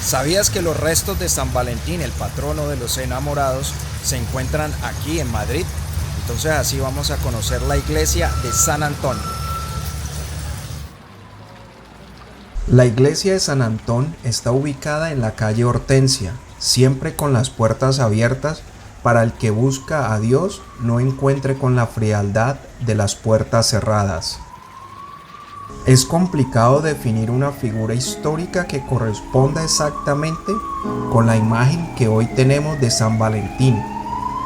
¿Sabías que los restos de San Valentín, el patrono de los enamorados, se encuentran aquí en Madrid? Entonces así vamos a conocer la iglesia de San Antón. La iglesia de San Antón está ubicada en la calle Hortensia, siempre con las puertas abiertas para el que busca a Dios no encuentre con la frialdad de las puertas cerradas. Es complicado definir una figura histórica que corresponda exactamente con la imagen que hoy tenemos de San Valentín,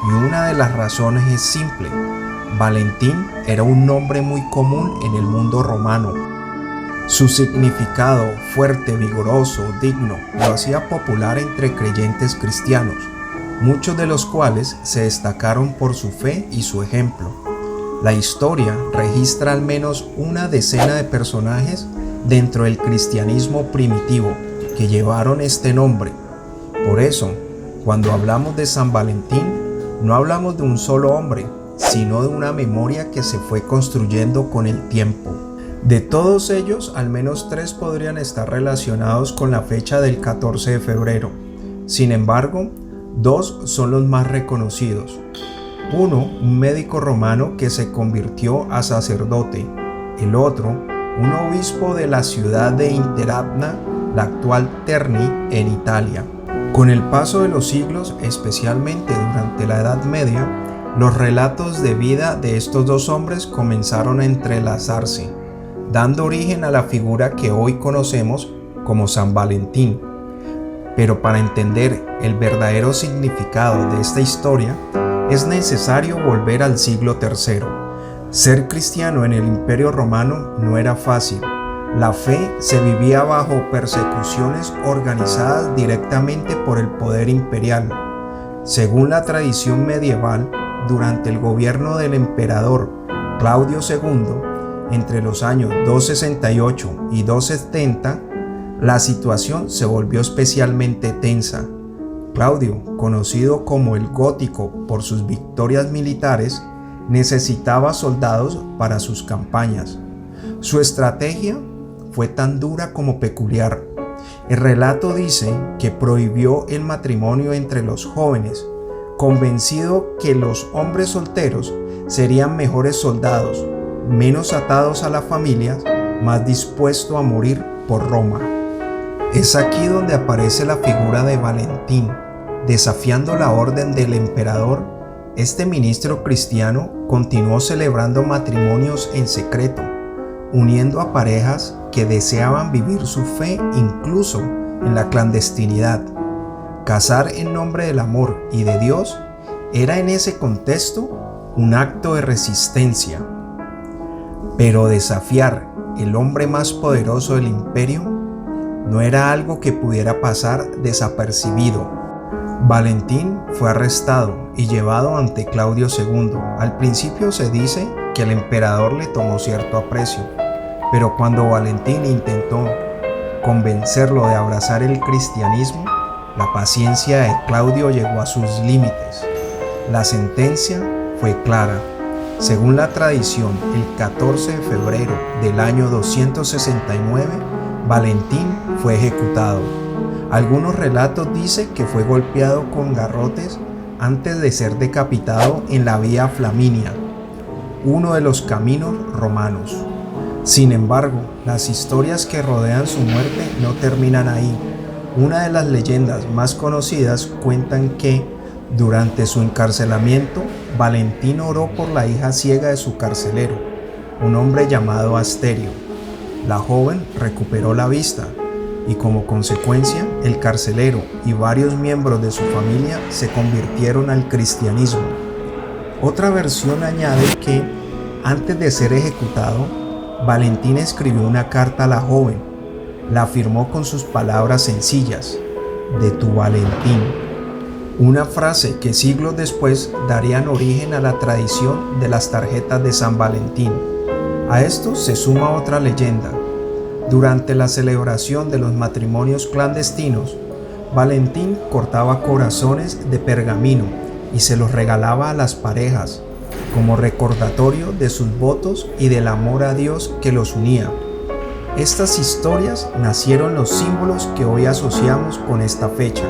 y una de las razones es simple. Valentín era un nombre muy común en el mundo romano. Su significado fuerte, vigoroso, digno, lo hacía popular entre creyentes cristianos, muchos de los cuales se destacaron por su fe y su ejemplo. La historia registra al menos una decena de personajes dentro del cristianismo primitivo que llevaron este nombre. Por eso, cuando hablamos de San Valentín, no hablamos de un solo hombre, sino de una memoria que se fue construyendo con el tiempo. De todos ellos, al menos 3 podrían estar relacionados con la fecha del 14 de febrero. Sin embargo, 2 son los más reconocidos. Uno, un médico romano que se convirtió a sacerdote. El otro, un obispo de la ciudad de Interamna, la actual Terni, en Italia. Con el paso de los siglos, especialmente durante la Edad Media, los relatos de vida de estos 2 hombres comenzaron a entrelazarse, dando origen a la figura que hoy conocemos como San Valentín. Pero para entender el verdadero significado de esta historia, es necesario volver al siglo III. Ser cristiano en el Imperio Romano no era fácil. La fe se vivía bajo persecuciones organizadas directamente por el poder imperial. Según la tradición medieval, durante el gobierno del emperador Claudio II, entre los años 268 y 270, la situación se volvió especialmente tensa. Claudio, conocido como el Gótico por sus victorias militares, necesitaba soldados para sus campañas. Su estrategia fue tan dura como peculiar. El relato dice que prohibió el matrimonio entre los jóvenes, convencido que los hombres solteros serían mejores soldados, menos atados a la familia, más dispuestos a morir por Roma. Es aquí donde aparece la figura de Valentín. Desafiando la orden del emperador, este ministro cristiano continuó celebrando matrimonios en secreto, uniendo a parejas que deseaban vivir su fe incluso en la clandestinidad. Casar en nombre del amor y de Dios era en ese contexto un acto de resistencia. Pero desafiar el hombre más poderoso del imperio no era algo que pudiera pasar desapercibido. Valentín fue arrestado y llevado ante Claudio II. Al principio se dice que el emperador le tomó cierto aprecio, pero cuando Valentín intentó convencerlo de abrazar el cristianismo, la paciencia de Claudio llegó a sus límites. La sentencia fue clara. Según la tradición, el 14 de febrero del año 269, Valentín fue ejecutado. Algunos relatos dicen que fue golpeado con garrotes antes de ser decapitado en la Vía Flaminia, uno de los caminos romanos. Sin embargo, las historias que rodean su muerte no terminan ahí. Una de las leyendas más conocidas cuentan que, durante su encarcelamiento, Valentín oró por la hija ciega de su carcelero, un hombre llamado Asterio. La joven recuperó la vista, y como consecuencia, el carcelero y varios miembros de su familia se convirtieron al cristianismo. Otra versión añade que, antes de ser ejecutado, Valentín escribió una carta a la joven. La firmó con sus palabras sencillas: de tu Valentín. Una frase que siglos después darían origen a la tradición de las tarjetas de San Valentín. A esto se suma otra leyenda. Durante la celebración de los matrimonios clandestinos, Valentín cortaba corazones de pergamino y se los regalaba a las parejas, como recordatorio de sus votos y del amor a Dios que los unía. estas historias nacieron los símbolos que hoy asociamos con esta fecha: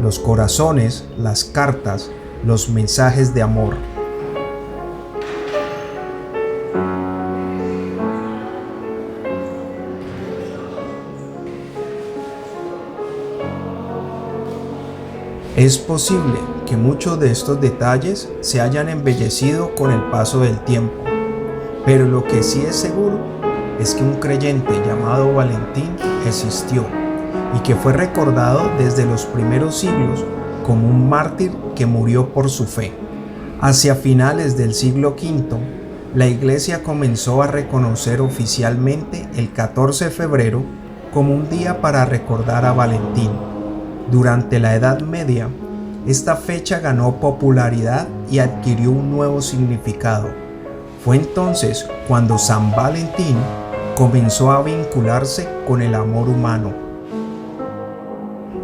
los corazones, las cartas, los mensajes de amor. Es posible que muchos de estos detalles se hayan embellecido con el paso del tiempo, pero lo que sí es seguro es que un creyente llamado Valentín existió y que fue recordado desde los primeros siglos como un mártir que murió por su fe. Hacia finales del siglo V, la Iglesia comenzó a reconocer oficialmente el 14 de febrero como un día para recordar a Valentín. Durante la Edad Media, esta fecha ganó popularidad y adquirió un nuevo significado. Fue entonces cuando San Valentín comenzó a vincularse con el amor humano.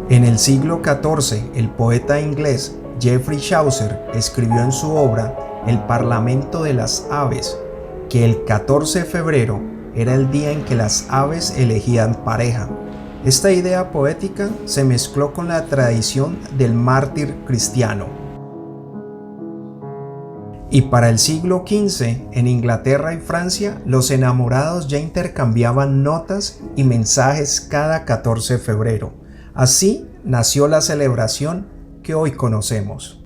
En el siglo XIV, el poeta inglés Geoffrey Chaucer escribió en su obra El Parlamento de las Aves que el 14 de febrero era el día en que las aves elegían pareja. Esta idea poética se mezcló con la tradición del mártir cristiano. Y para el siglo XV, en Inglaterra y Francia, los enamorados ya intercambiaban notas y mensajes cada 14 de febrero. Así nació la celebración que hoy conocemos.